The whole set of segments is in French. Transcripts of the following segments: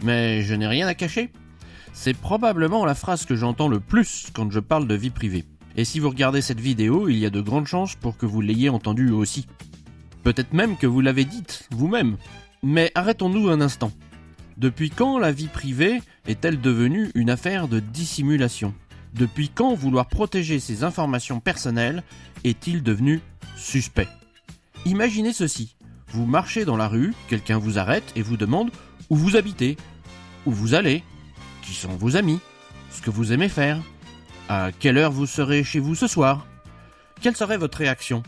Mais je n'ai rien à cacher. C'est probablement la phrase que j'entends le plus quand je parle de vie privée. Et si vous regardez cette vidéo, il y a de grandes chances pour que vous l'ayez entendue aussi. Peut-être même que vous l'avez dite vous-même. Mais arrêtons-nous un instant. Depuis quand la vie privée est-elle devenue une affaire de dissimulation ? Depuis quand vouloir protéger ses informations personnelles est-il devenu suspect ? Imaginez ceci. Vous marchez dans la rue, quelqu'un vous arrête et vous demande où vous habitez, où vous allez, qui sont vos amis, ce que vous aimez faire, à quelle heure vous serez chez vous ce soir. Quelle serait votre réaction ?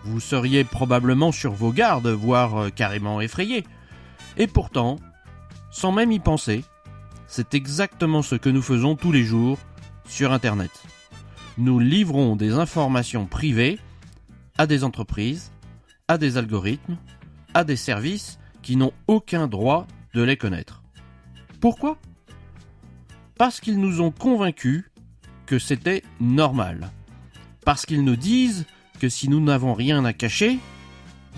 Vous seriez probablement sur vos gardes, voire carrément effrayé. Et pourtant, sans même y penser, c'est exactement ce que nous faisons tous les jours sur Internet. Nous livrons des informations privées à des entreprises, à des algorithmes, à des services qui n'ont aucun droit de les connaître. Pourquoi ? Parce qu'ils nous ont convaincus que c'était normal. Parce qu'ils nous disent que si nous n'avons rien à cacher,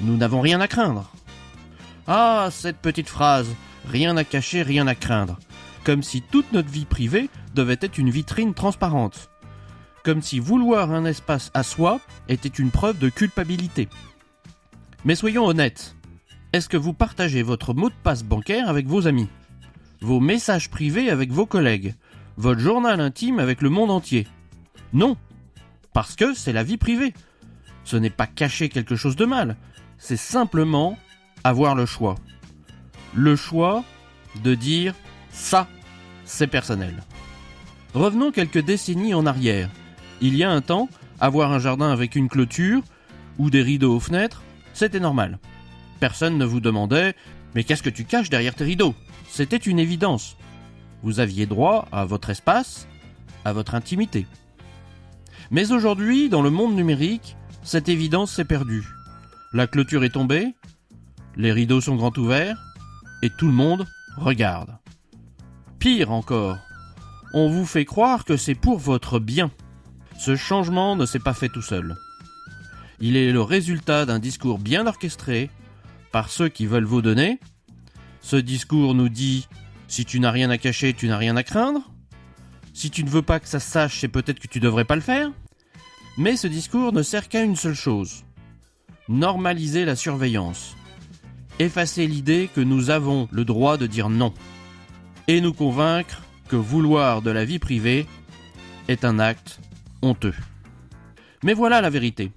nous n'avons rien à craindre. Ah, cette petite phrase, rien à cacher, rien à craindre. Comme si toute notre vie privée devait être une vitrine transparente. Comme si vouloir un espace à soi était une preuve de culpabilité. Mais soyons honnêtes, est-ce que vous partagez votre mot de passe bancaire avec vos amis ? Vos messages privés avec vos collègues ? Votre journal intime avec le monde entier ? Non, parce que c'est la vie privée. Ce n'est pas cacher quelque chose de mal, c'est simplement avoir le choix. Le choix de dire « ça, c'est personnel ». Revenons quelques décennies en arrière. Il y a un temps, avoir un jardin avec une clôture ou des rideaux aux fenêtres, c'était normal. Personne ne vous demandait « mais qu'est-ce que tu caches derrière tes rideaux ?» C'était une évidence. Vous aviez droit à votre espace, à votre intimité. Mais aujourd'hui, dans le monde numérique, cette évidence s'est perdue. La clôture est tombée, les rideaux sont grands ouverts, et tout le monde regarde. Pire encore, on vous fait croire que c'est pour votre bien. Ce changement ne s'est pas fait tout seul. Il est le résultat d'un discours bien orchestré par ceux qui veulent vous donner. Ce discours nous dit « si tu n'as rien à cacher, tu n'as rien à craindre ». Si tu ne veux pas que ça se sache, c'est peut-être que tu ne devrais pas le faire. Mais ce discours ne sert qu'à une seule chose. Normaliser la surveillance. Effacer l'idée que nous avons le droit de dire non. Et nous convaincre que vouloir de la vie privée est un acte honteux. Mais voilà la vérité.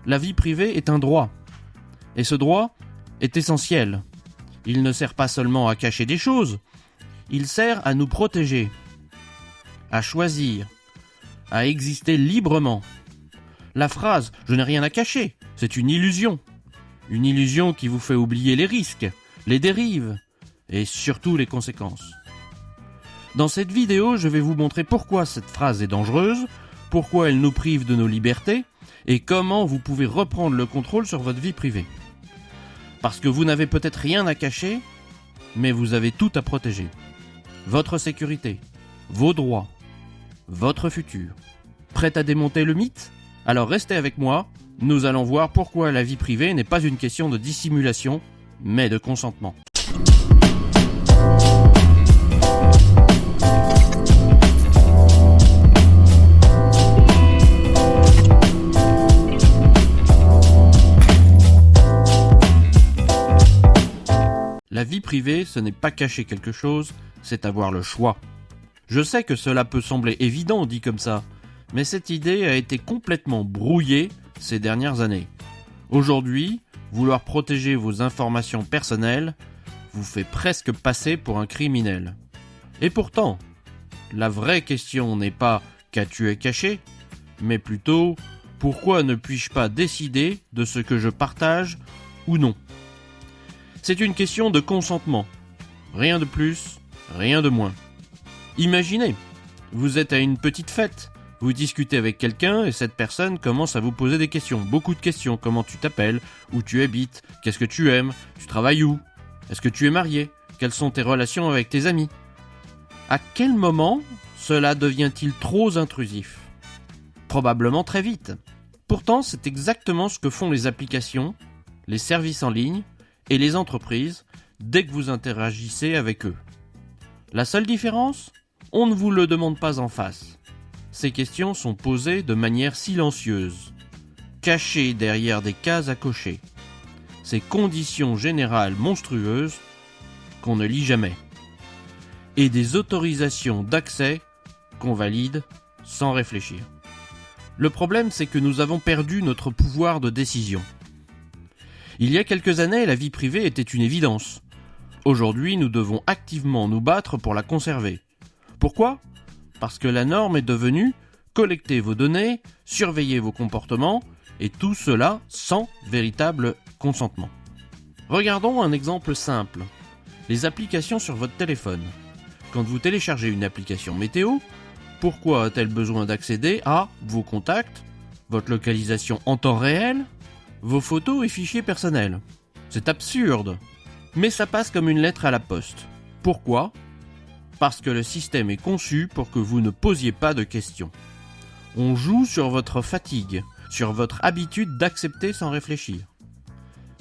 La vie privée est un droit. Et ce droit est essentiel. Il ne sert pas seulement à cacher des choses, il sert à nous protéger, à choisir, à exister librement. La phrase « je n'ai rien à cacher », c'est une illusion. Une illusion qui vous fait oublier les risques, les dérives et surtout les conséquences. Dans cette vidéo, je vais vous montrer pourquoi cette phrase est dangereuse, pourquoi elle nous prive de nos libertés et comment vous pouvez reprendre le contrôle sur votre vie privée. Parce que vous n'avez peut-être rien à cacher, mais vous avez tout à protéger. Votre sécurité, vos droits, votre futur. Prêt à démonter le mythe ? Alors restez avec moi, nous allons voir pourquoi la vie privée n'est pas une question de dissimulation, mais de consentement. La vie privée, ce n'est pas cacher quelque chose, c'est avoir le choix. Je sais que cela peut sembler évident dit comme ça, mais cette idée a été complètement brouillée ces dernières années. Aujourd'hui, vouloir protéger vos informations personnelles vous fait presque passer pour un criminel. Et pourtant, la vraie question n'est pas « qu'as-tu à cacher ?», mais plutôt « pourquoi ne puis-je pas décider de ce que je partage ou non ?» C'est une question de consentement. Rien de plus, rien de moins. Imaginez, vous êtes à une petite fête, vous discutez avec quelqu'un et cette personne commence à vous poser des questions, beaucoup de questions. Comment tu t'appelles ? Où tu habites ? Qu'est-ce que tu aimes ? Tu travailles où ? Est-ce que tu es marié ? Quelles sont tes relations avec tes amis ? À quel moment cela devient-il trop intrusif ? Probablement très vite. Pourtant, c'est exactement ce que font les applications, les services en ligne et les entreprises dès que vous interagissez avec eux. La seule différence ? On ne vous le demande pas en face. Ces questions sont posées de manière silencieuse, cachées derrière des cases à cocher. Ces conditions générales monstrueuses qu'on ne lit jamais. Et des autorisations d'accès qu'on valide sans réfléchir. Le problème, c'est que nous avons perdu notre pouvoir de décision. Il y a quelques années, la vie privée était une évidence. Aujourd'hui, nous devons activement nous battre pour la conserver. Pourquoi ? Parce que la norme est devenue collecter vos données, surveiller vos comportements, et tout cela sans véritable consentement. Regardons un exemple simple. Les applications sur votre téléphone. Quand vous téléchargez une application météo, pourquoi a-t-elle besoin d'accéder à vos contacts, votre localisation en temps réel, vos photos et fichiers personnels ? C'est absurde. Mais ça passe comme une lettre à la poste. Pourquoi ? Parce que le système est conçu pour que vous ne posiez pas de questions. On joue sur votre fatigue, sur votre habitude d'accepter sans réfléchir.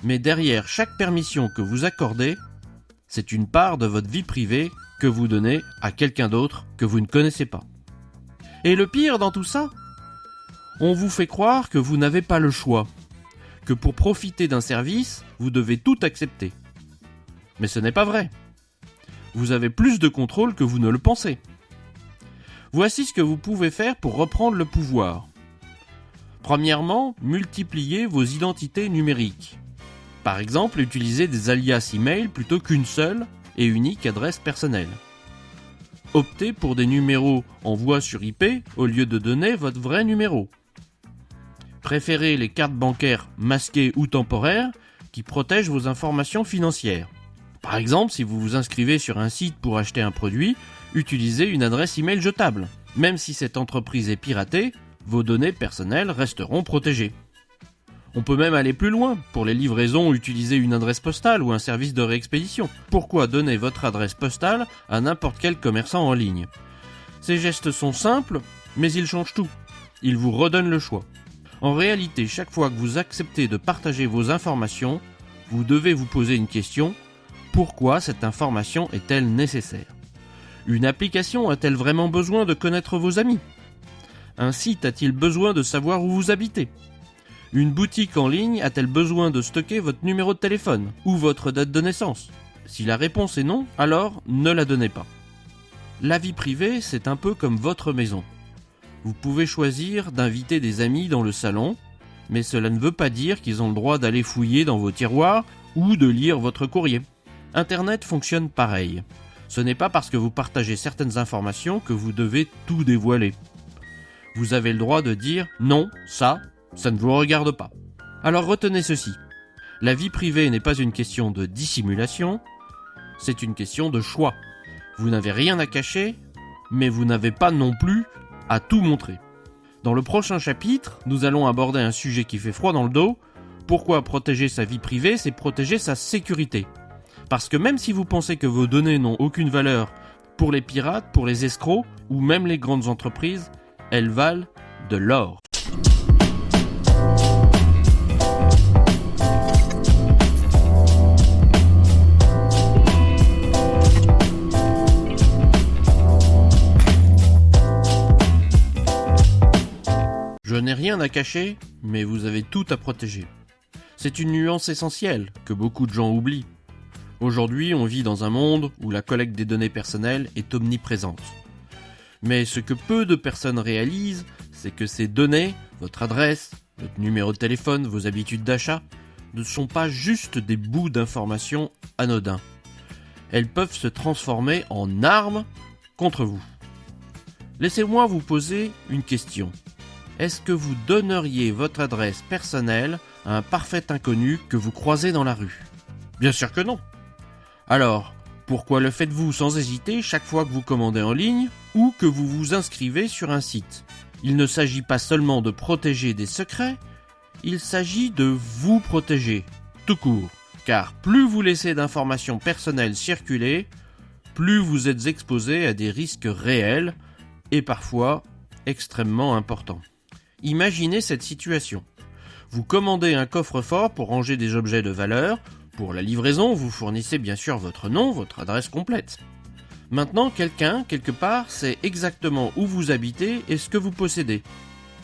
Mais derrière chaque permission que vous accordez, c'est une part de votre vie privée que vous donnez à quelqu'un d'autre que vous ne connaissez pas. Et le pire dans tout ça, on vous fait croire que vous n'avez pas le choix, que pour profiter d'un service, vous devez tout accepter. Mais ce n'est pas vrai. Vous avez plus de contrôle que vous ne le pensez. Voici ce que vous pouvez faire pour reprendre le pouvoir. Premièrement, multipliez vos identités numériques. Par exemple, utilisez des alias email plutôt qu'une seule et unique adresse personnelle. Optez pour des numéros en voie sur IP au lieu de donner votre vrai numéro. Préférez les cartes bancaires masquées ou temporaires qui protègent vos informations financières. Par exemple, si vous vous inscrivez sur un site pour acheter un produit, utilisez une adresse email jetable. Même si cette entreprise est piratée, vos données personnelles resteront protégées. On peut même aller plus loin. Pour les livraisons, utilisez une adresse postale ou un service de réexpédition. Pourquoi donner votre adresse postale à n'importe quel commerçant en ligne ? Ces gestes sont simples, mais ils changent tout. Ils vous redonnent le choix. En réalité, chaque fois que vous acceptez de partager vos informations, vous devez vous poser une question. Pourquoi cette information est-elle nécessaire ? Une application a-t-elle vraiment besoin de connaître vos amis ? Un site a-t-il besoin de savoir où vous habitez ? Une boutique en ligne a-t-elle besoin de stocker votre numéro de téléphone ou votre date de naissance ? Si la réponse est non, alors ne la donnez pas. La vie privée, c'est un peu comme votre maison. Vous pouvez choisir d'inviter des amis dans le salon, mais cela ne veut pas dire qu'ils ont le droit d'aller fouiller dans vos tiroirs ou de lire votre courrier. Internet fonctionne pareil. Ce n'est pas parce que vous partagez certaines informations que vous devez tout dévoiler. Vous avez le droit de dire « non, ça ne vous regarde pas ». Alors retenez ceci. La vie privée n'est pas une question de dissimulation, c'est une question de choix. Vous n'avez rien à cacher, mais vous n'avez pas non plus à tout montrer. Dans le prochain chapitre, nous allons aborder un sujet qui fait froid dans le dos. Pourquoi protéger sa vie privée, c'est protéger sa sécurité. Parce que même si vous pensez que vos données n'ont aucune valeur, pour les pirates, pour les escrocs, ou même les grandes entreprises, elles valent de l'or. Je n'ai rien à cacher, mais vous avez tout à protéger. C'est une nuance essentielle que beaucoup de gens oublient. Aujourd'hui, on vit dans un monde où la collecte des données personnelles est omniprésente. Mais ce que peu de personnes réalisent, c'est que ces données, votre adresse, votre numéro de téléphone, vos habitudes d'achat, ne sont pas juste des bouts d'informations anodins. Elles peuvent se transformer en armes contre vous. Laissez-moi vous poser une question. Est-ce que vous donneriez votre adresse personnelle à un parfait inconnu que vous croisez dans la rue ? Bien sûr que non. Alors, pourquoi le faites-vous sans hésiter chaque fois que vous commandez en ligne ou que vous vous inscrivez sur un site ? Il ne s'agit pas seulement de protéger des secrets, il s'agit de vous protéger, tout court. Car plus vous laissez d'informations personnelles circuler, plus vous êtes exposé à des risques réels et parfois extrêmement importants. Imaginez cette situation. Vous commandez un coffre-fort pour ranger des objets de valeur, Pour la livraison, vous fournissez bien sûr votre nom, votre adresse complète. Maintenant, quelqu'un, quelque part, sait exactement où vous habitez et ce que vous possédez.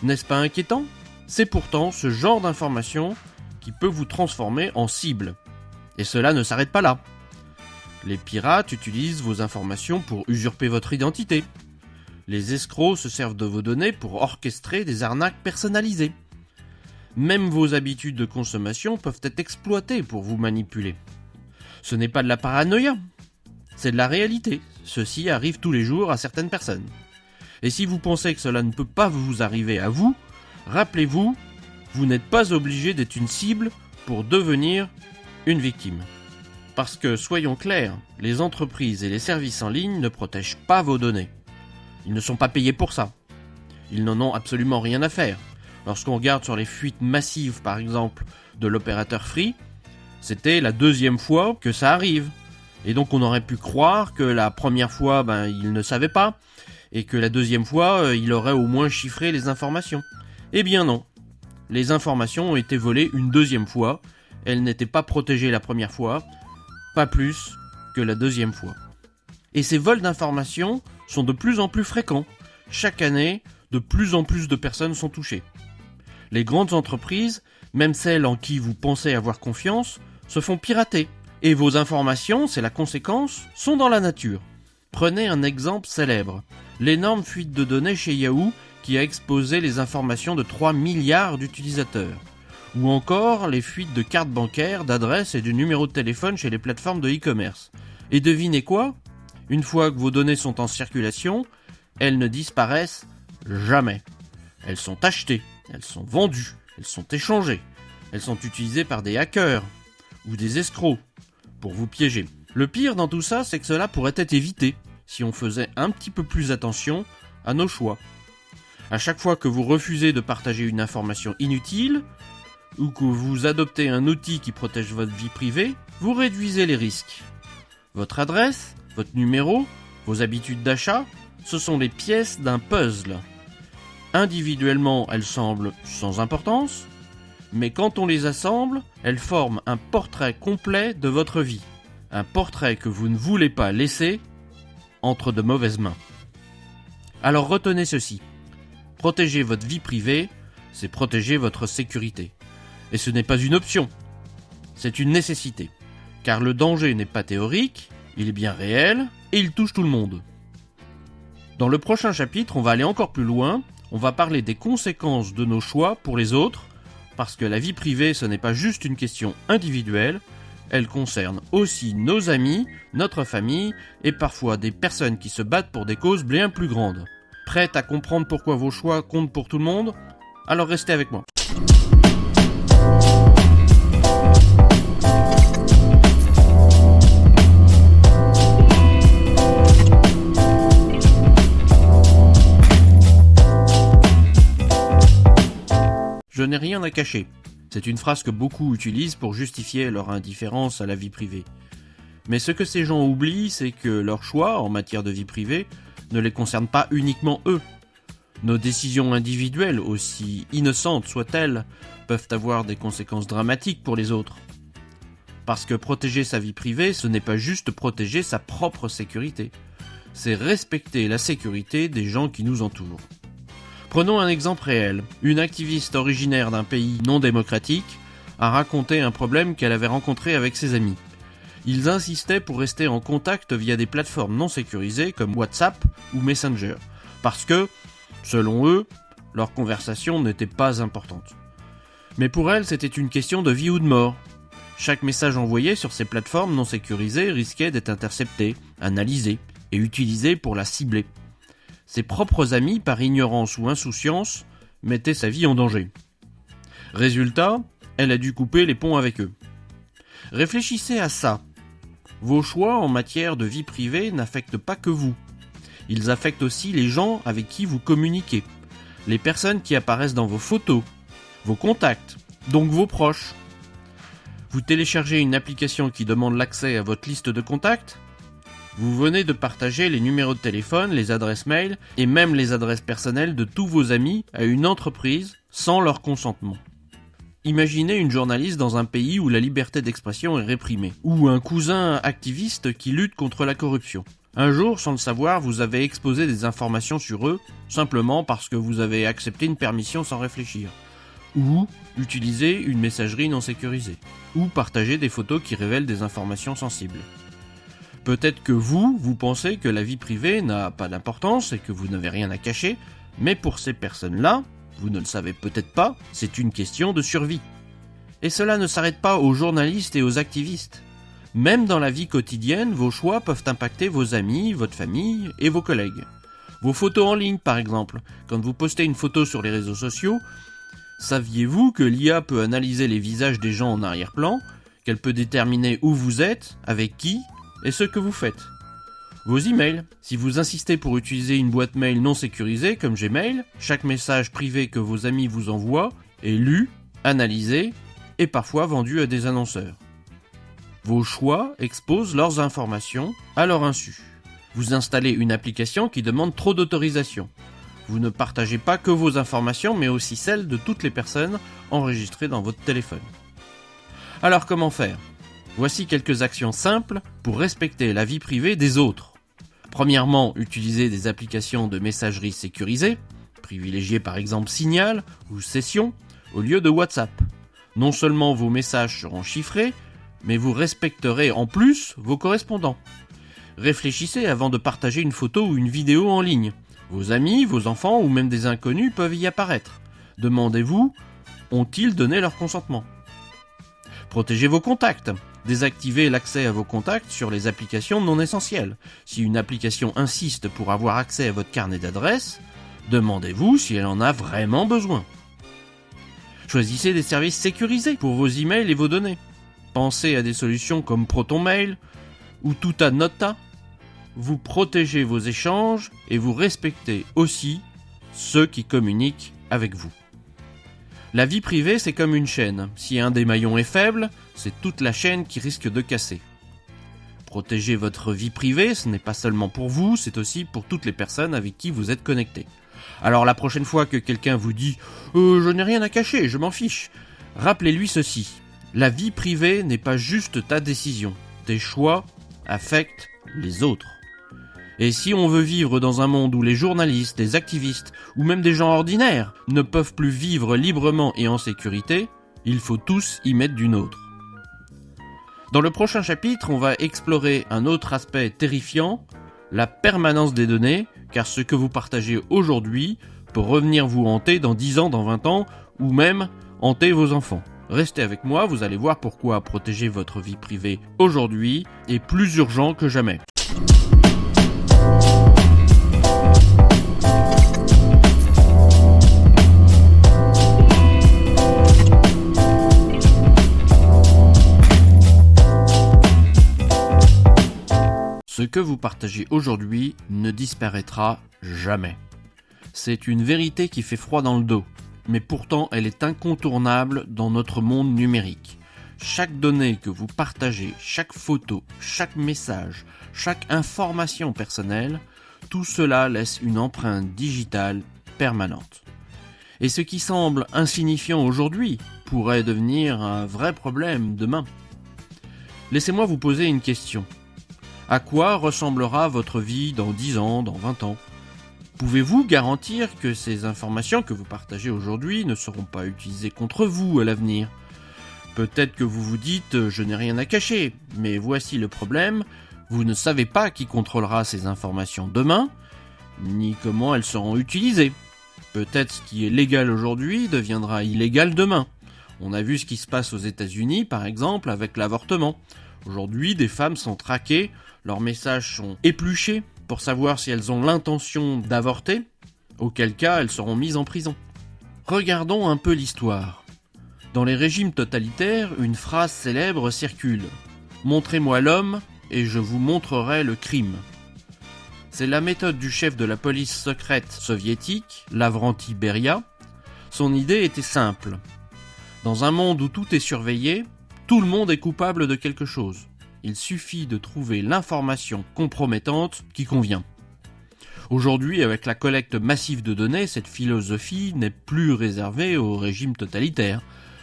N'est-ce pas inquiétant ? C'est pourtant ce genre d'information qui peut vous transformer en cible. Et cela ne s'arrête pas là. Les pirates utilisent vos informations pour usurper votre identité. Les escrocs se servent de vos données pour orchestrer des arnaques personnalisées. Même vos habitudes de consommation peuvent être exploitées pour vous manipuler. Ce n'est pas de la paranoïa, c'est de la réalité. Ceci arrive tous les jours à certaines personnes. Et si vous pensez que cela ne peut pas vous arriver à vous, rappelez-vous, vous n'êtes pas obligé d'être une cible pour devenir une victime. Parce que, soyons clairs, les entreprises et les services en ligne ne protègent pas vos données. Ils ne sont pas payés pour ça. Ils n'en ont absolument rien à faire. Lorsqu'on regarde sur les fuites massives, par exemple, de l'opérateur Free, c'était la 2e fois que ça arrive. Et donc on aurait pu croire que la première fois, il ne savait pas, et que la 2e fois, il aurait au moins chiffré les informations. Eh bien non. Les informations ont été volées une 2e fois, elles n'étaient pas protégées la première fois, pas plus que la 2e fois. Et ces vols d'informations sont de plus en plus fréquents. Chaque année, de plus en plus de personnes sont touchées. Les grandes entreprises, même celles en qui vous pensez avoir confiance, se font pirater. Et vos informations, c'est la conséquence, sont dans la nature. Prenez un exemple célèbre. L'énorme fuite de données chez Yahoo qui a exposé les informations de 3 milliards d'utilisateurs. Ou encore les fuites de cartes bancaires, d'adresses et de numéros de téléphone chez les plateformes de e-commerce. Et devinez quoi ? Une fois que vos données sont en circulation, elles ne disparaissent jamais. Elles sont achetées, elles sont vendues, elles sont échangées, elles sont utilisées par des hackers ou des escrocs pour vous piéger. Le pire dans tout ça, c'est que cela pourrait être évité si on faisait un petit peu plus attention à nos choix. À chaque fois que vous refusez de partager une information inutile, ou que vous adoptez un outil qui protège votre vie privée, vous réduisez les risques. Votre adresse, votre numéro, vos habitudes d'achat, ce sont les pièces d'un puzzle. Individuellement, elles semblent sans importance, mais quand on les assemble, elles forment un portrait complet de votre vie. Un portrait que vous ne voulez pas laisser entre de mauvaises mains. Alors retenez ceci. Protéger votre vie privée, c'est protéger votre sécurité. Et ce n'est pas une option, c'est une nécessité. Car le danger n'est pas théorique, il est bien réel et il touche tout le monde. Dans le prochain chapitre, on va aller encore plus loin, on va parler des conséquences de nos choix pour les autres, parce que la vie privée, ce n'est pas juste une question individuelle, elle concerne aussi nos amis, notre famille et parfois des personnes qui se battent pour des causes bien plus grandes. Prête à comprendre pourquoi vos choix comptent pour tout le monde ? Alors restez avec moi. Je n'ai rien à cacher. C'est une phrase que beaucoup utilisent pour justifier leur indifférence à la vie privée. Mais ce que ces gens oublient, c'est que leurs choix en matière de vie privée ne les concernent pas uniquement eux. Nos décisions individuelles, aussi innocentes soient-elles, peuvent avoir des conséquences dramatiques pour les autres. Parce que protéger sa vie privée, ce n'est pas juste protéger sa propre sécurité. C'est respecter la sécurité des gens qui nous entourent. Prenons un exemple réel. Une activiste originaire d'un pays non démocratique a raconté un problème qu'elle avait rencontré avec ses amis. Ils insistaient pour rester en contact via des plateformes non sécurisées comme WhatsApp ou Messenger, parce que, selon eux, leur conversation n'était pas importante. Mais pour elle, c'était une question de vie ou de mort. Chaque message envoyé sur ces plateformes non sécurisées risquait d'être intercepté, analysé et utilisé pour la cibler. Ses propres amis, par ignorance ou insouciance, mettaient sa vie en danger. Résultat, elle a dû couper les ponts avec eux. Réfléchissez à ça. Vos choix en matière de vie privée n'affectent pas que vous. Ils affectent aussi les gens avec qui vous communiquez, les personnes qui apparaissent dans vos photos, vos contacts, donc vos proches. Vous téléchargez une application qui demande l'accès à votre liste de contacts ? Vous venez de partager les numéros de téléphone, les adresses mail et même les adresses personnelles de tous vos amis à une entreprise sans leur consentement. Imaginez une journaliste dans un pays où la liberté d'expression est réprimée, ou un cousin activiste qui lutte contre la corruption. Un jour, sans le savoir, vous avez exposé des informations sur eux, simplement parce que vous avez accepté une permission sans réfléchir. Ou utilisé une messagerie non sécurisée. Ou partagé des photos qui révèlent des informations sensibles. Peut-être que vous pensez que la vie privée n'a pas d'importance et que vous n'avez rien à cacher, mais pour ces personnes-là, vous ne le savez peut-être pas, c'est une question de survie. Et cela ne s'arrête pas aux journalistes et aux activistes. Même dans la vie quotidienne, vos choix peuvent impacter vos amis, votre famille et vos collègues. Vos photos en ligne, par exemple. Quand vous postez une photo sur les réseaux sociaux, saviez-vous que l'IA peut analyser les visages des gens en arrière-plan, qu'elle peut déterminer où vous êtes, avec qui et ce que vous faites? Vos emails. Si vous insistez pour utiliser une boîte mail non sécurisée comme Gmail, chaque message privé que vos amis vous envoient est lu, analysé et parfois vendu à des annonceurs. Vos choix exposent leurs informations à leur insu. Vous installez une application qui demande trop d'autorisation. Vous ne partagez pas que vos informations, mais aussi celles de toutes les personnes enregistrées dans votre téléphone. Alors comment faire ? Voici quelques actions simples pour respecter la vie privée des autres. Premièrement, utilisez des applications de messagerie sécurisées, privilégiez par exemple Signal ou Session au lieu de WhatsApp. Non seulement vos messages seront chiffrés, mais vous respecterez en plus vos correspondants. Réfléchissez avant de partager une photo ou une vidéo en ligne. Vos amis, vos enfants ou même des inconnus peuvent y apparaître. Demandez-vous, ont-ils donné leur consentement ? Protégez vos contacts. Désactivez l'accès à vos contacts sur les applications non essentielles. Si une application insiste pour avoir accès à votre carnet d'adresses, demandez-vous si elle en a vraiment besoin. Choisissez des services sécurisés pour vos emails et vos données. Pensez à des solutions comme ProtonMail ou Tutanota. Vous protégez vos échanges et vous respectez aussi ceux qui communiquent avec vous. La vie privée, c'est comme une chaîne. Si un des maillons est faible, c'est toute la chaîne qui risque de casser. Protéger votre vie privée, ce n'est pas seulement pour vous, c'est aussi pour toutes les personnes avec qui vous êtes connectés. Alors la prochaine fois que quelqu'un vous dit « je n'ai rien à cacher, je m'en fiche », rappelez-lui ceci. La vie privée n'est pas juste ta décision. Tes choix affectent les autres. Et si on veut vivre dans un monde où les journalistes, les activistes ou même des gens ordinaires ne peuvent plus vivre librement et en sécurité, il faut tous y mettre du nôtre. Dans le prochain chapitre, on va explorer un autre aspect terrifiant, la permanence des données, car ce que vous partagez aujourd'hui peut revenir vous hanter dans 10 ans, dans 20 ans, ou même hanter vos enfants. Restez avec moi, vous allez voir pourquoi protéger votre vie privée aujourd'hui est plus urgent que jamais. Ce que vous partagez aujourd'hui ne disparaîtra jamais. C'est une vérité qui fait froid dans le dos, mais pourtant elle est incontournable dans notre monde numérique. Chaque donnée que vous partagez, chaque photo, chaque message, chaque information personnelle, tout cela laisse une empreinte digitale permanente. Et ce qui semble insignifiant aujourd'hui pourrait devenir un vrai problème demain. Laissez-moi vous poser une question. À quoi ressemblera votre vie dans 10 ans, dans 20 ans ? Pouvez-vous garantir que ces informations que vous partagez aujourd'hui ne seront pas utilisées contre vous à l'avenir ? Peut-être que vous vous dites « je n'ai rien à cacher », mais voici le problème, vous ne savez pas qui contrôlera ces informations demain, ni comment elles seront utilisées. Peut-être ce qui est légal aujourd'hui deviendra illégal demain. On a vu ce qui se passe aux États-Unis, par exemple, avec l'avortement. Aujourd'hui, des femmes sont traquées, leurs messages sont épluchés pour savoir si elles ont l'intention d'avorter, auquel cas elles seront mises en prison. Regardons un peu l'histoire. Dans les régimes totalitaires, une phrase célèbre circule « Montrez-moi l'homme et je vous montrerai le crime ». C'est la méthode du chef de la police secrète soviétique, Lavrenti Beria. Son idée était simple. Dans un monde où tout est surveillé, tout le monde est coupable de quelque chose. Il suffit de trouver l'information compromettante qui convient. Aujourd'hui, avec la collecte massive de données, cette philosophie n'est plus réservée au régime totalitaire.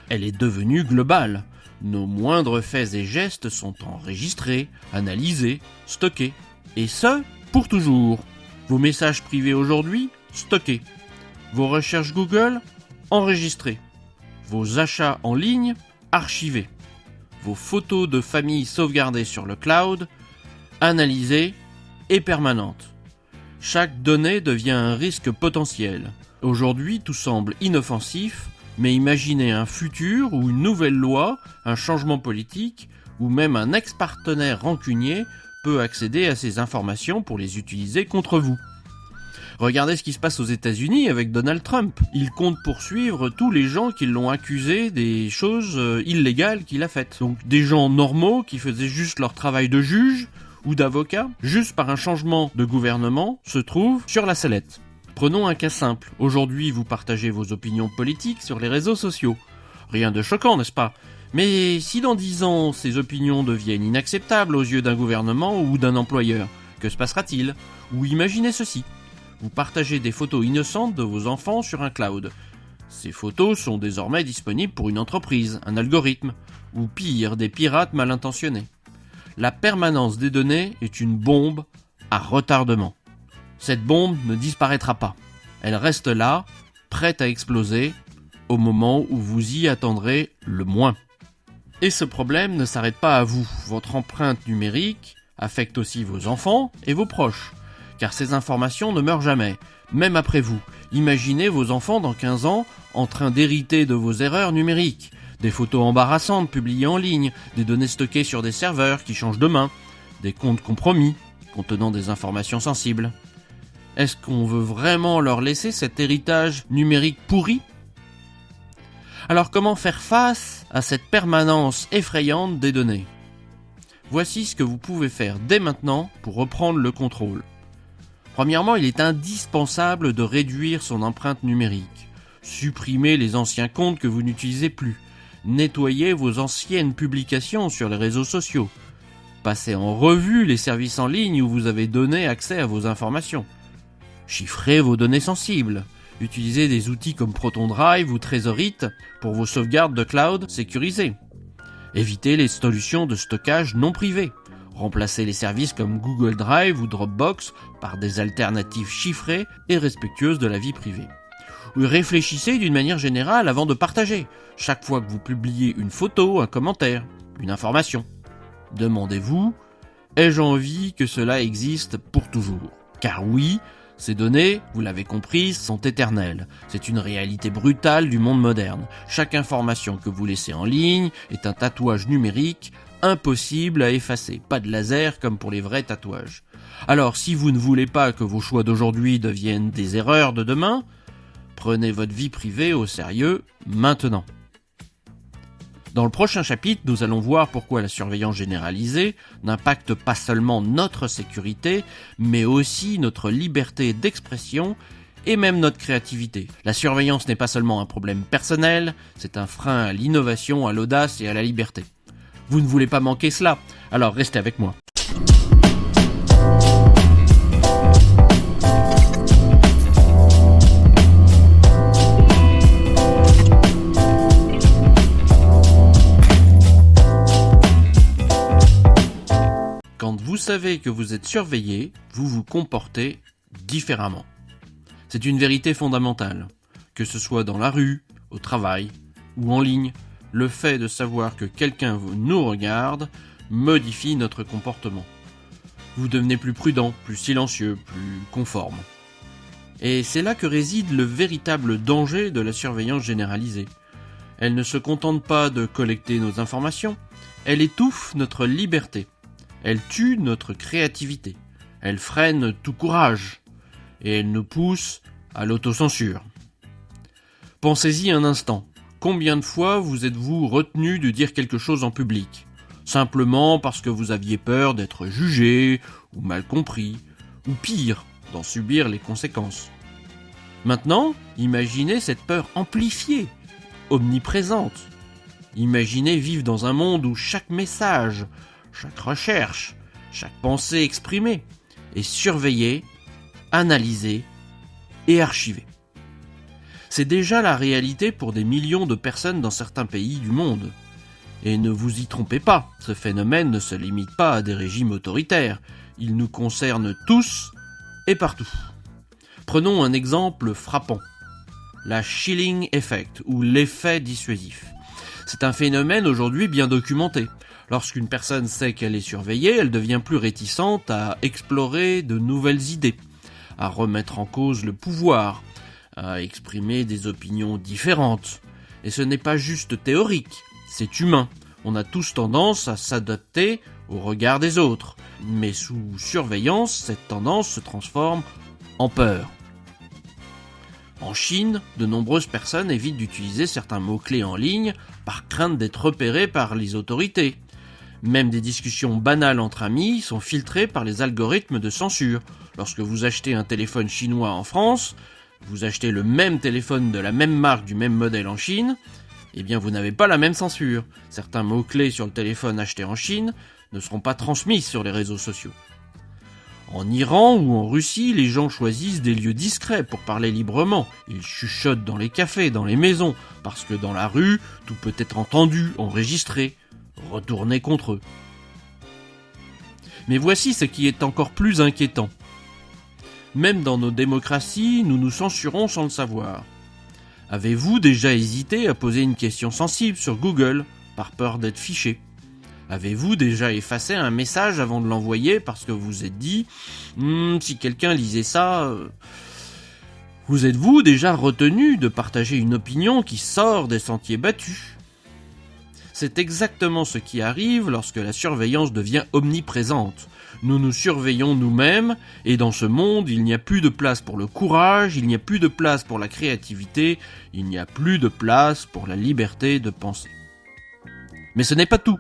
Elle est devenue globale. Nos moindres faits et gestes sont enregistrés, analysés, stockés. Et ce, pour toujours. Vos messages privés aujourd'hui, stockés. Vos recherches Google, enregistrées. Vos achats en ligne, archivés. Vos photos de famille sauvegardées sur le cloud, analysées et permanentes. Chaque donnée devient un risque potentiel. Aujourd'hui, tout semble inoffensif, mais imaginez un futur où une nouvelle loi, un changement politique, ou même un ex-partenaire rancunier peut accéder à ces informations pour les utiliser contre vous. Regardez ce qui se passe aux États-Unis avec Donald Trump. Il compte poursuivre tous les gens qui l'ont accusé des choses illégales qu'il a faites. Donc des gens normaux qui faisaient juste leur travail de juge ou d'avocat, juste par un changement de gouvernement, se trouvent sur la sellette. Prenons un cas simple. Aujourd'hui, vous partagez vos opinions politiques sur les réseaux sociaux. Rien de choquant, n'est-ce pas ? Mais si dans 10 ans, ces opinions deviennent inacceptables aux yeux d'un gouvernement ou d'un employeur, que se passera-t-il ? Ou imaginez ceci. Vous partagez des photos innocentes de vos enfants sur un cloud. Ces photos sont désormais disponibles pour une entreprise, un algorithme, ou pire, des pirates mal intentionnés. La permanence des données est une bombe à retardement. Cette bombe ne disparaîtra pas. Elle reste là, prête à exploser, au moment où vous y attendrez le moins. Et ce problème ne s'arrête pas à vous. Votre empreinte numérique affecte aussi vos enfants et vos proches. Car ces informations ne meurent jamais, même après vous. Imaginez vos enfants dans 15 ans en train d'hériter de vos erreurs numériques. Des photos embarrassantes publiées en ligne, des données stockées sur des serveurs qui changent de main, des comptes compromis contenant des informations sensibles. Est-ce qu'on veut vraiment leur laisser cet héritage numérique pourri ? Alors comment faire face à cette permanence effrayante des données ? Voici ce que vous pouvez faire dès maintenant pour reprendre le contrôle. Premièrement, il est indispensable de réduire son empreinte numérique. Supprimez les anciens comptes que vous n'utilisez plus. Nettoyez vos anciennes publications sur les réseaux sociaux. Passez en revue les services en ligne où vous avez donné accès à vos informations. Chiffrez vos données sensibles. Utilisez des outils comme Proton Drive ou Trezorite pour vos sauvegardes de cloud sécurisées. Évitez les solutions de stockage non privées. Remplacez les services comme Google Drive ou Dropbox par des alternatives chiffrées et respectueuses de la vie privée. Réfléchissez d'une manière générale avant de partager, chaque fois que vous publiez une photo, un commentaire, une information. Demandez-vous, ai-je envie que cela existe pour toujours ? Car oui, ces données, vous l'avez compris, sont éternelles. C'est une réalité brutale du monde moderne. Chaque information que vous laissez en ligne est un tatouage numérique impossible à effacer. Pas de laser comme pour les vrais tatouages. Alors, si vous ne voulez pas que vos choix d'aujourd'hui deviennent des erreurs de demain, prenez votre vie privée au sérieux maintenant. Dans le prochain chapitre, nous allons voir pourquoi la surveillance généralisée n'impacte pas seulement notre sécurité, mais aussi notre liberté d'expression et même notre créativité. La surveillance n'est pas seulement un problème personnel, c'est un frein à l'innovation, à l'audace et à la liberté. Vous ne voulez pas manquer cela, alors restez avec moi. Quand vous savez que vous êtes surveillé, vous vous comportez différemment. C'est une vérité fondamentale. Que ce soit dans la rue, au travail ou en ligne, le fait de savoir que quelqu'un nous regarde modifie notre comportement. Vous devenez plus prudent, plus silencieux, plus conforme. Et c'est là que réside le véritable danger de la surveillance généralisée. Elle ne se contente pas de collecter nos informations, elle étouffe notre liberté. Elle tue notre créativité, elle freine tout courage, et elle nous pousse à l'autocensure. Pensez-y un instant, combien de fois vous êtes-vous retenu de dire quelque chose en public, simplement parce que vous aviez peur d'être jugé, ou mal compris, ou pire, d'en subir les conséquences. Maintenant, imaginez cette peur amplifiée, omniprésente. Imaginez vivre dans un monde où chaque message, chaque recherche, chaque pensée exprimée est surveillée, analysée et archivée. C'est déjà la réalité pour des millions de personnes dans certains pays du monde. Et ne vous y trompez pas, ce phénomène ne se limite pas à des régimes autoritaires. Il nous concerne tous et partout. Prenons un exemple frappant. La chilling effect, ou l'effet dissuasif. C'est un phénomène aujourd'hui bien documenté. Lorsqu'une personne sait qu'elle est surveillée, elle devient plus réticente à explorer de nouvelles idées, à remettre en cause le pouvoir, à exprimer des opinions différentes. Et ce n'est pas juste théorique, c'est humain. On a tous tendance à s'adapter au regard des autres. Mais sous surveillance, cette tendance se transforme en peur. En Chine, de nombreuses personnes évitent d'utiliser certains mots-clés en ligne par crainte d'être repérées par les autorités. Même des discussions banales entre amis sont filtrées par les algorithmes de censure. Lorsque vous achetez un téléphone chinois en France, vous achetez le même téléphone de la même marque du même modèle en Chine, eh bien vous n'avez pas la même censure. Certains mots-clés sur le téléphone acheté en Chine ne seront pas transmis sur les réseaux sociaux. En Iran ou en Russie, les gens choisissent des lieux discrets pour parler librement. Ils chuchotent dans les cafés, dans les maisons, parce que dans la rue, tout peut être entendu, enregistré, retourné contre eux. Mais voici ce qui est encore plus inquiétant. Même dans nos démocraties, nous nous censurons sans le savoir. Avez-vous déjà hésité à poser une question sensible sur Google, par peur d'être fiché ? Avez-vous déjà effacé un message avant de l'envoyer parce que vous vous êtes dit « si quelqu'un lisait ça… » Vous êtes-vous déjà retenu de partager une opinion qui sort des sentiers battus ? C'est exactement ce qui arrive lorsque la surveillance devient omniprésente. Nous nous surveillons nous-mêmes, et dans ce monde, il n'y a plus de place pour le courage, il n'y a plus de place pour la créativité, il n'y a plus de place pour la liberté de penser. Mais ce n'est pas tout.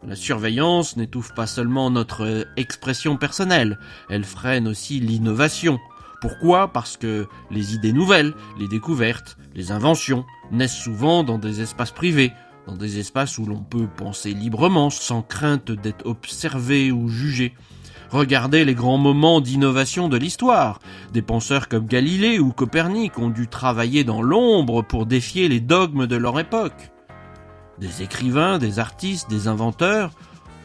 La surveillance n'étouffe pas seulement notre expression personnelle, elle freine aussi l'innovation. Pourquoi ? Parce que les idées nouvelles, les découvertes, les inventions naissent souvent dans des espaces privés, dans des espaces où l'on peut penser librement, sans crainte d'être observé ou jugé. Regardez les grands moments d'innovation de l'histoire. Des penseurs comme Galilée ou Copernic ont dû travailler dans l'ombre pour défier les dogmes de leur époque. Des écrivains, des artistes, des inventeurs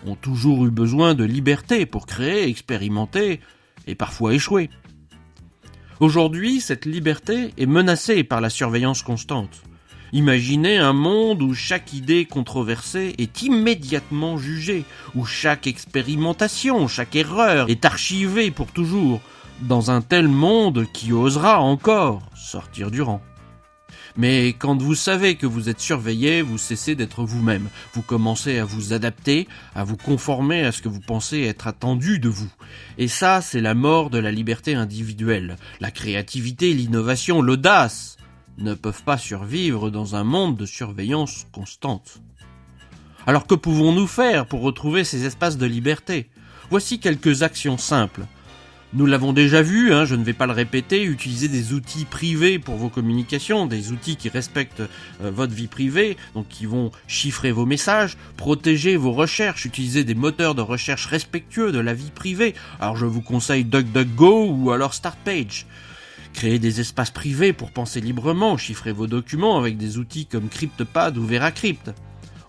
ont toujours eu besoin de liberté pour créer, expérimenter et parfois échouer. Aujourd'hui, cette liberté est menacée par la surveillance constante. Imaginez un monde où chaque idée controversée est immédiatement jugée, où chaque expérimentation, chaque erreur est archivée pour toujours. Dans un tel monde, qui osera encore sortir du rang ? Mais quand vous savez que vous êtes surveillé, vous cessez d'être vous-même. Vous commencez à vous adapter, à vous conformer à ce que vous pensez être attendu de vous. Et ça, c'est la mort de la liberté individuelle. La créativité, l'innovation, l'audace ne peuvent pas survivre dans un monde de surveillance constante. Alors que pouvons-nous faire pour retrouver ces espaces de liberté ? Voici quelques actions simples. Nous l'avons déjà vu, je ne vais pas le répéter, utilisez des outils privés pour vos communications, des outils qui respectent votre vie privée, donc qui vont chiffrer vos messages, protéger vos recherches, utilisez des moteurs de recherche respectueux de la vie privée. Alors je vous conseille DuckDuckGo ou alors StartPage. Créez des espaces privés pour penser librement, chiffrez vos documents avec des outils comme CryptPad ou VeraCrypt.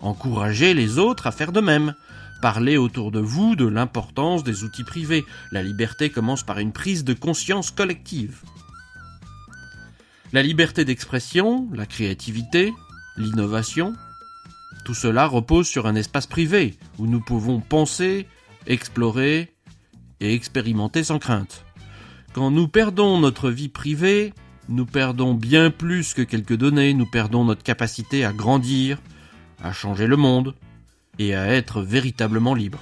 Encouragez les autres à faire de même. Parlez autour de vous de l'importance des outils privés. La liberté commence par une prise de conscience collective. La liberté d'expression, la créativité, l'innovation, tout cela repose sur un espace privé où nous pouvons penser, explorer et expérimenter sans crainte. Quand nous perdons notre vie privée, nous perdons bien plus que quelques données, nous perdons notre capacité à grandir, à changer le monde et à être véritablement libre.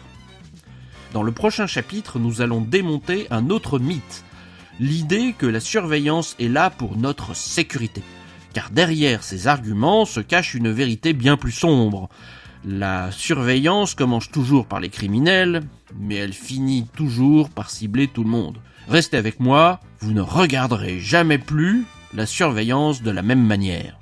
Dans le prochain chapitre, nous allons démonter un autre mythe, l'idée que la surveillance est là pour notre sécurité. Car derrière ces arguments se cache une vérité bien plus sombre. La surveillance commence toujours par les criminels, mais elle finit toujours par cibler tout le monde. Restez avec moi, vous ne regarderez jamais plus la surveillance de la même manière.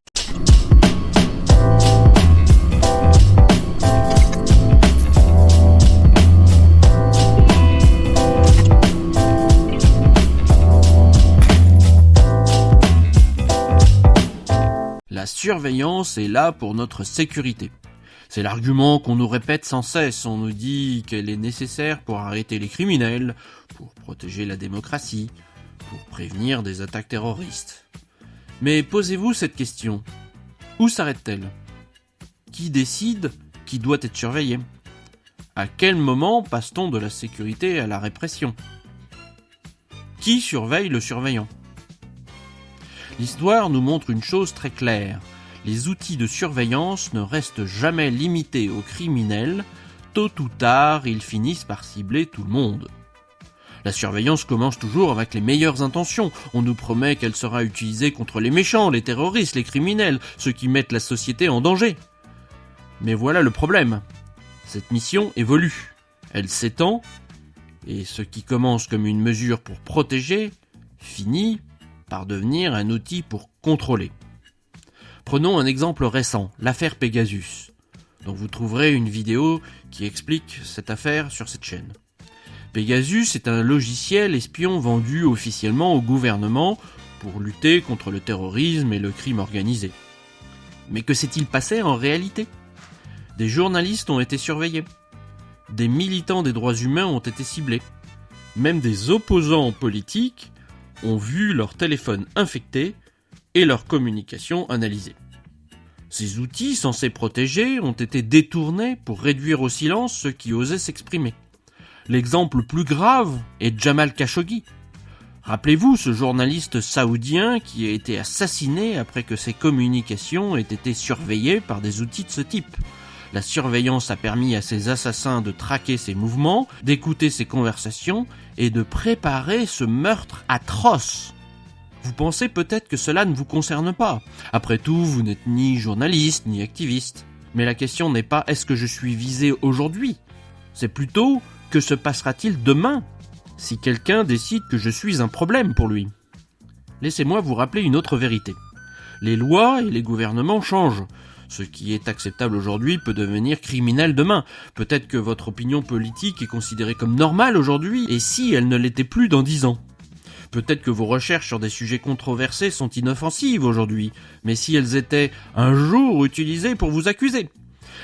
La surveillance est là pour notre sécurité. C'est l'argument qu'on nous répète sans cesse. On nous dit qu'elle est nécessaire pour arrêter les criminels, pour protéger la démocratie, pour prévenir des attaques terroristes. Mais posez-vous cette question. Où s'arrête-t-elle ? Qui décide qui doit être surveillé ? À quel moment passe-t-on de la sécurité à la répression ? Qui surveille le surveillant ? L'histoire nous montre une chose très claire. Les outils de surveillance ne restent jamais limités aux criminels. Tôt ou tard, ils finissent par cibler tout le monde. La surveillance commence toujours avec les meilleures intentions. On nous promet qu'elle sera utilisée contre les méchants, les terroristes, les criminels, ceux qui mettent la société en danger. Mais voilà le problème. Cette mission évolue. Elle s'étend, et ce qui commence comme une mesure pour protéger, finit par devenir un outil pour contrôler. Prenons un exemple récent, l'affaire Pegasus. Donc vous trouverez une vidéo qui explique cette affaire sur cette chaîne. Pegasus est un logiciel espion vendu officiellement au gouvernement pour lutter contre le terrorisme et le crime organisé. Mais que s'est-il passé en réalité ? Des journalistes ont été surveillés. Des militants des droits humains ont été ciblés. Même des opposants politiques ont vu leur téléphone infecté et leur communication analysée. Ces outils censés protéger ont été détournés pour réduire au silence ceux qui osaient s'exprimer. L'exemple le plus grave est Jamal Khashoggi. Rappelez-vous ce journaliste saoudien qui a été assassiné après que ses communications aient été surveillées par des outils de ce type. La surveillance a permis à ces assassins de traquer ses mouvements, d'écouter ses conversations et de préparer ce meurtre atroce. Vous pensez peut-être que cela ne vous concerne pas. Après tout, vous n'êtes ni journaliste ni activiste. Mais la question n'est pas est-ce que je suis visé aujourd'hui ? C'est plutôt que se passera-t-il demain si quelqu'un décide que je suis un problème pour lui ? Laissez-moi vous rappeler une autre vérité. Les lois et les gouvernements changent. Ce qui est acceptable aujourd'hui peut devenir criminel demain. Peut-être que votre opinion politique est considérée comme normale aujourd'hui, et si elle ne l'était plus dans 10 ans ? Peut-être que vos recherches sur des sujets controversés sont inoffensives aujourd'hui, mais si elles étaient un jour utilisées pour vous accuser ?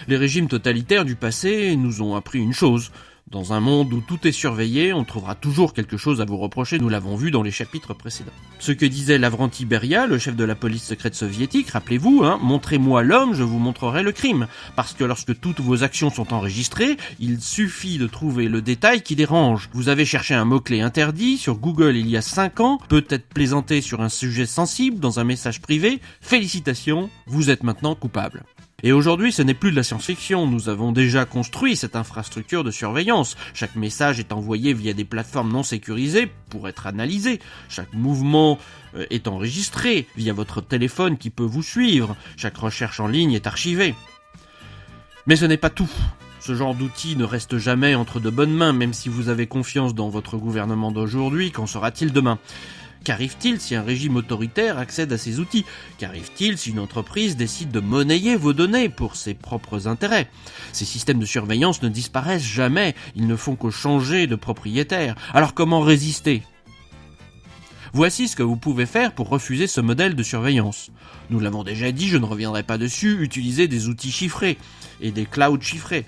Les régimes totalitaires du passé nous ont appris une chose. Dans un monde où tout est surveillé, on trouvera toujours quelque chose à vous reprocher, nous l'avons vu dans les chapitres précédents. Ce que disait Lavrenti Beria, le chef de la police secrète soviétique, rappelez-vous, montrez-moi l'homme, je vous montrerai le crime. Parce que lorsque toutes vos actions sont enregistrées, il suffit de trouver le détail qui dérange. Vous avez cherché un mot-clé interdit sur Google il y a 5 ans, peut-être plaisanté sur un sujet sensible dans un message privé, félicitations, vous êtes maintenant coupable. Et aujourd'hui, ce n'est plus de la science-fiction, nous avons déjà construit cette infrastructure de surveillance. Chaque message est envoyé via des plateformes non sécurisées pour être analysé. Chaque mouvement est enregistré via votre téléphone qui peut vous suivre. Chaque recherche en ligne est archivée. Mais ce n'est pas tout. Ce genre d'outil ne reste jamais entre de bonnes mains, même si vous avez confiance dans votre gouvernement d'aujourd'hui, qu'en sera-t-il demain ? Qu'arrive-t-il si un régime autoritaire accède à ces outils ? Qu'arrive-t-il si une entreprise décide de monnayer vos données pour ses propres intérêts ? Ces systèmes de surveillance ne disparaissent jamais, ils ne font que changer de propriétaire. Alors comment résister ? Voici ce que vous pouvez faire pour refuser ce modèle de surveillance. Nous l'avons déjà dit, je ne reviendrai pas dessus, utilisez des outils chiffrés et des clouds chiffrés.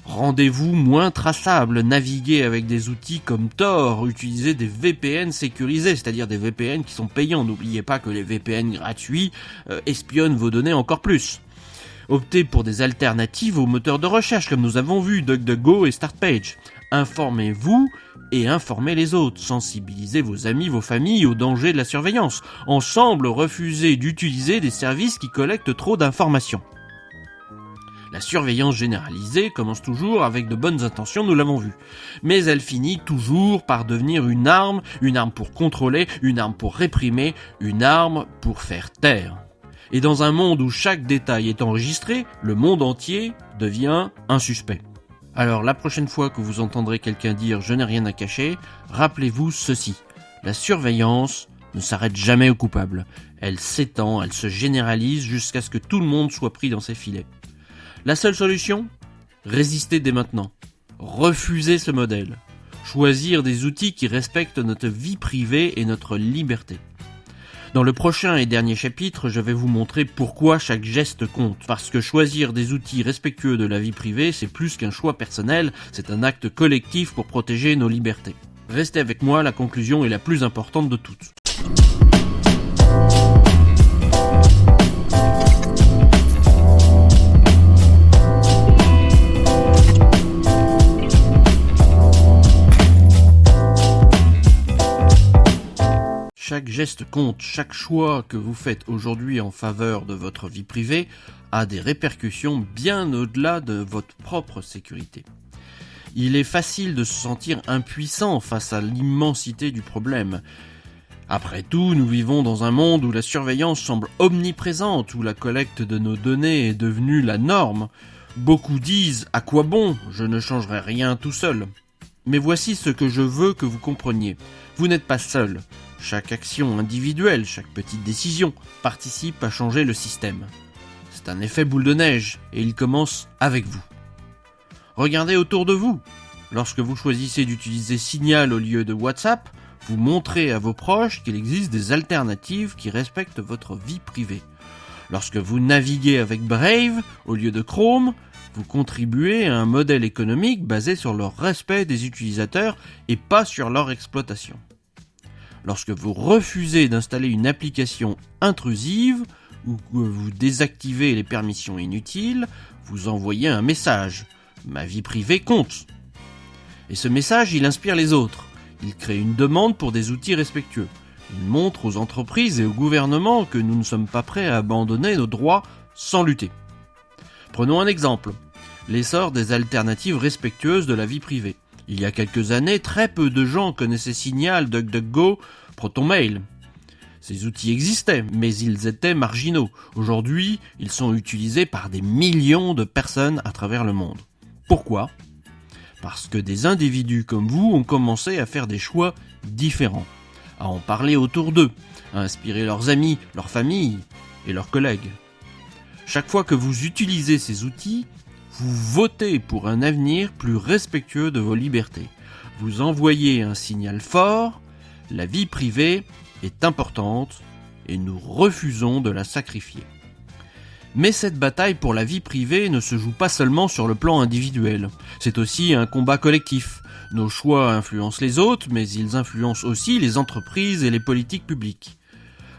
Rendez-vous moins traçables, naviguez avec des outils comme Tor, utilisez des VPN sécurisés, c'est-à-dire des VPN qui sont payants. N'oubliez pas que les VPN gratuits espionnent vos données encore plus. Optez pour des alternatives aux moteurs de recherche, comme nous avons vu, DuckDuckGo et StartPage. Informez-vous et informez les autres. Sensibilisez vos amis, vos familles aux dangers de la surveillance. Ensemble, refusez d'utiliser des services qui collectent trop d'informations. La surveillance généralisée commence toujours avec de bonnes intentions, nous l'avons vu. Mais elle finit toujours par devenir une arme pour contrôler, une arme pour réprimer, une arme pour faire taire. Et dans un monde où chaque détail est enregistré, le monde entier devient un suspect. Alors la prochaine fois que vous entendrez quelqu'un dire « je n'ai rien à cacher », rappelez-vous ceci. La surveillance ne s'arrête jamais au coupable. Elle s'étend, elle se généralise jusqu'à ce que tout le monde soit pris dans ses filets. La seule solution ? Résister dès maintenant. Refuser ce modèle. Choisir des outils qui respectent notre vie privée et notre liberté. Dans le prochain et dernier chapitre, je vais vous montrer pourquoi chaque geste compte. Parce que choisir des outils respectueux de la vie privée, c'est plus qu'un choix personnel, c'est un acte collectif pour protéger nos libertés. Restez avec moi, la conclusion est la plus importante de toutes. Chaque geste compte, chaque choix que vous faites aujourd'hui en faveur de votre vie privée a des répercussions bien au-delà de votre propre sécurité. Il est facile de se sentir impuissant face à l'immensité du problème. Après tout, nous vivons dans un monde où la surveillance semble omniprésente, où la collecte de nos données est devenue la norme. Beaucoup disent « à quoi bon ? Je ne changerai rien tout seul ». Mais voici ce que je veux que vous compreniez. Vous n'êtes pas seul. Chaque action individuelle, chaque petite décision participe à changer le système. C'est un effet boule de neige et il commence avec vous. Regardez autour de vous. Lorsque vous choisissez d'utiliser Signal au lieu de WhatsApp, vous montrez à vos proches qu'il existe des alternatives qui respectent votre vie privée. Lorsque vous naviguez avec Brave au lieu de Chrome, vous contribuez à un modèle économique basé sur le respect des utilisateurs et pas sur leur exploitation. Lorsque vous refusez d'installer une application intrusive ou que vous désactivez les permissions inutiles, vous envoyez un message. Ma vie privée compte. Et ce message, il inspire les autres. Il crée une demande pour des outils respectueux. Il montre aux entreprises et au gouvernement que nous ne sommes pas prêts à abandonner nos droits sans lutter. Prenons un exemple. L'essor des alternatives respectueuses de la vie privée. Il y a quelques années, très peu de gens connaissaient Signal, DuckDuckGo, ProtonMail. Ces outils existaient, mais ils étaient marginaux. Aujourd'hui, ils sont utilisés par des millions de personnes à travers le monde. Pourquoi ? Parce que des individus comme vous ont commencé à faire des choix différents, à en parler autour d'eux, à inspirer leurs amis, leurs familles et leurs collègues. Chaque fois que vous utilisez ces outils, vous votez pour un avenir plus respectueux de vos libertés. Vous envoyez un signal fort, la vie privée est importante et nous refusons de la sacrifier. Mais cette bataille pour la vie privée ne se joue pas seulement sur le plan individuel, c'est aussi un combat collectif. Nos choix influencent les autres, mais ils influencent aussi les entreprises et les politiques publiques.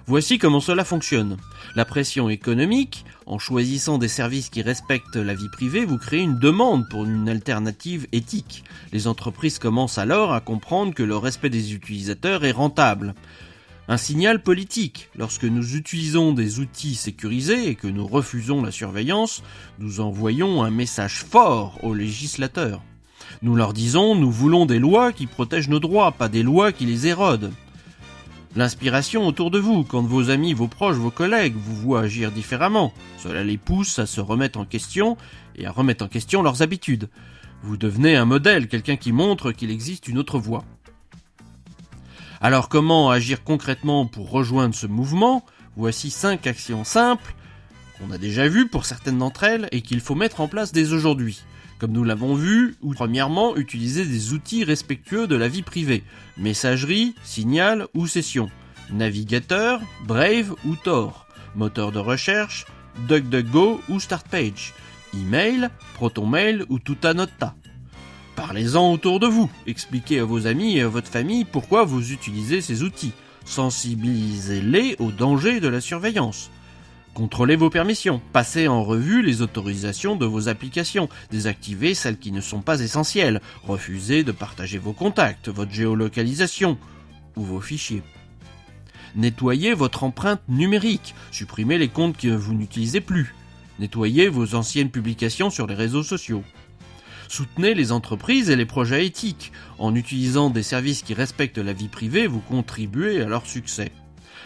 Voici comment cela fonctionne. La pression économique, en choisissant des services qui respectent la vie privée, vous créez une demande pour une alternative éthique. Les entreprises commencent alors à comprendre que le respect des utilisateurs est rentable. Un signal politique. Lorsque nous utilisons des outils sécurisés et que nous refusons la surveillance, nous envoyons un message fort aux législateurs. Nous leur disons, nous voulons des lois qui protègent nos droits, pas des lois qui les érodent. L'inspiration autour de vous, quand vos amis, vos proches, vos collègues vous voient agir différemment, cela les pousse à se remettre en question et à remettre en question leurs habitudes. Vous devenez un modèle, quelqu'un qui montre qu'il existe une autre voie. Alors comment agir concrètement pour rejoindre ce mouvement ? Voici 5 actions simples qu'on a déjà vues pour certaines d'entre elles et qu'il faut mettre en place dès aujourd'hui. Comme nous l'avons vu, premièrement, utiliser des outils respectueux de la vie privée. Messagerie, Signal ou Session. Navigateur, Brave ou Tor. Moteur de recherche, DuckDuckGo ou StartPage. Email, ProtonMail ou Tutanota. Parlez-en autour de vous. Expliquez à vos amis et à votre famille pourquoi vous utilisez ces outils. Sensibilisez-les aux dangers de la surveillance. Contrôlez vos permissions, passez en revue les autorisations de vos applications, désactivez celles qui ne sont pas essentielles, refusez de partager vos contacts, votre géolocalisation ou vos fichiers. Nettoyez votre empreinte numérique, supprimez les comptes que vous n'utilisez plus, nettoyez vos anciennes publications sur les réseaux sociaux. Soutenez les entreprises et les projets éthiques. En utilisant des services qui respectent la vie privée, vous contribuez à leur succès.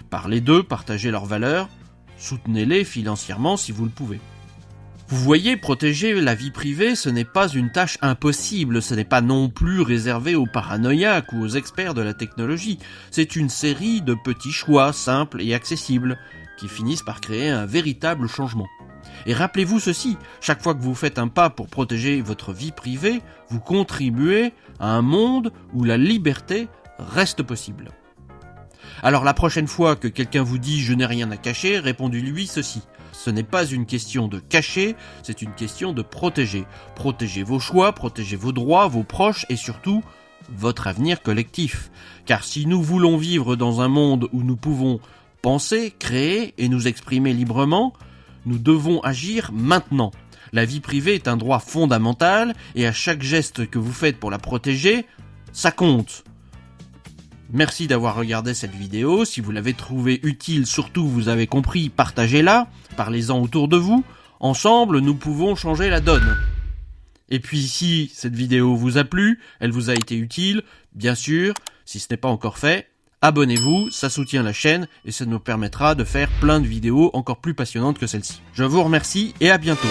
Parlez d'eux, partagez leurs valeurs, soutenez-les financièrement si vous le pouvez. Vous voyez, protéger la vie privée, ce n'est pas une tâche impossible, ce n'est pas non plus réservé aux paranoïaques ou aux experts de la technologie. C'est une série de petits choix simples et accessibles qui finissent par créer un véritable changement. Et rappelez-vous ceci, chaque fois que vous faites un pas pour protéger votre vie privée, vous contribuez à un monde où la liberté reste possible. Alors la prochaine fois que quelqu'un vous dit « je n'ai rien à cacher », répondez-lui ceci. Ce n'est pas une question de cacher, c'est une question de protéger. Protégez vos choix, protégez vos droits, vos proches et surtout votre avenir collectif. Car si nous voulons vivre dans un monde où nous pouvons penser, créer et nous exprimer librement, nous devons agir maintenant. La vie privée est un droit fondamental et à chaque geste que vous faites pour la protéger, ça compte. Merci d'avoir regardé cette vidéo. Si vous l'avez trouvée utile, surtout vous avez compris, partagez-la, parlez-en autour de vous. Ensemble, nous pouvons changer la donne. Et puis si cette vidéo vous a plu, elle vous a été utile, bien sûr, si ce n'est pas encore fait, abonnez-vous, ça soutient la chaîne et ça nous permettra de faire plein de vidéos encore plus passionnantes que celle-ci. Je vous remercie et à bientôt.